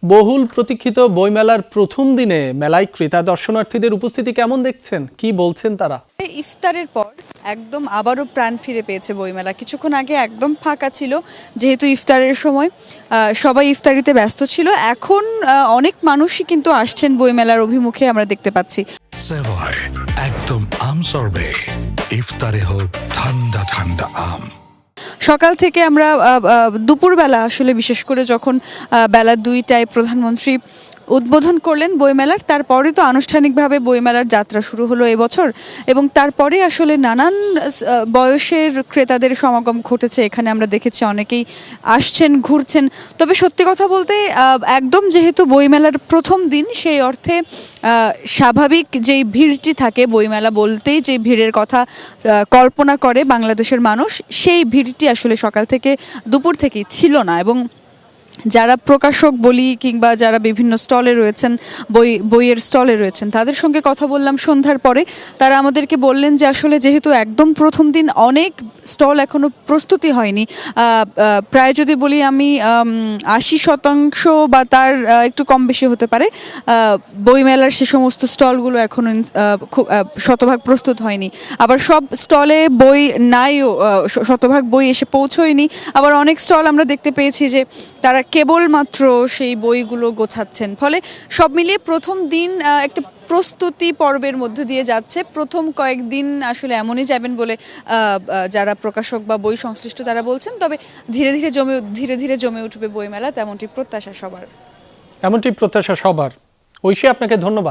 বহুল প্রতীক্ষিত বইমেলার প্রথম দিনে মেলায় ক্রেতা দর্শনার্থীদের উপস্থিতি কেমন দেখছেন, কি বলছেন তারা? ইফতারের পর একদম আবারও প্রাণ ফিরে পেয়েছে বইমেলা। কিছুক্ষণ আগে একদম ফাঁকা ছিল, যেহেতু ইফতারের সময় সবাই ইফতারিতে ব্যস্ত ছিল। এখন অনেক মানুষই কিন্তু আসছেন বইমেলার অভিমুখে, আমরা দেখতে পাচ্ছি। সেভয় একদম আম সরবে, ইফতারে হোক ঠান্ডা ঠান্ডা আম। সকাল থেকে আমরা দুপুরবেলা আসলে বিশেষ করে যখন বেলা 2টায় প্রধানমন্ত্রী উদ্বোধন করলেন বইমেলার, তারপরে তো আনুষ্ঠানিকভাবে বইমেলার যাত্রা শুরু হলো এবছর, এবং তারপরে আসলে নানান বয়সের ক্রেতাদের সমাগম ঘটেছে। এখানে আমরা দেখেছি অনেকেই আসছেন, ঘুরছেন। তবে সত্যি কথা বলতে একদম যেহেতু বইমেলার প্রথম দিন, সেই অর্থে স্বাভাবিক যেই ভিড়টি থাকে, বইমেলা বলতেই যে ভিড়ের কথা কল্পনা করে বাংলাদেশের মানুষ, সেই ভিড়টি আসলে সকাল থেকে দুপুর থেকেই ছিল না। এবং যারা প্রকাশক বলি কিংবা যারা বিভিন্ন স্টলে রয়েছেন, বইয়ের স্টলে রয়েছেন, তাদের সঙ্গে কথা বললাম সন্ধ্যার পরে। তারা আমাদেরকে বললেন যে আসলে যেহেতু একদম প্রথম দিন, অনেক স্টল এখনও প্রস্তুতি হয়নি। প্রায় যদি বলি আমি 80% বা তার একটু কম বেশি হতে পারে, বইমেলার সে সমস্ত স্টলগুলো এখনও খুব শতভাগ প্রস্তুত হয়নি। আবার সব স্টলে বই নাইও, শতভাগ বই এসে পৌঁছয়নি। আবার অনেক স্টল আমরা দেখতে পেয়েছি যে তারা কেবলমাত্র সেই বইগুলো গোছাচ্ছেন। ফলে সব মিলিয়ে প্রথম দিন একটা প্রস্তুতি পর্বের মধ্য দিয়ে যাচ্ছে। প্রথম কয়েকদিন আসলে এমনই যাবেন বলে যারা প্রকাশক বা বই সংশ্লিষ্ট তারা বলছেন। তবে ধীরে ধীরে জমে উঠবে বইমেলা, তেমনটি প্রত্যাশা সবার। ঐশী, আপনাকে ধন্যবাদ।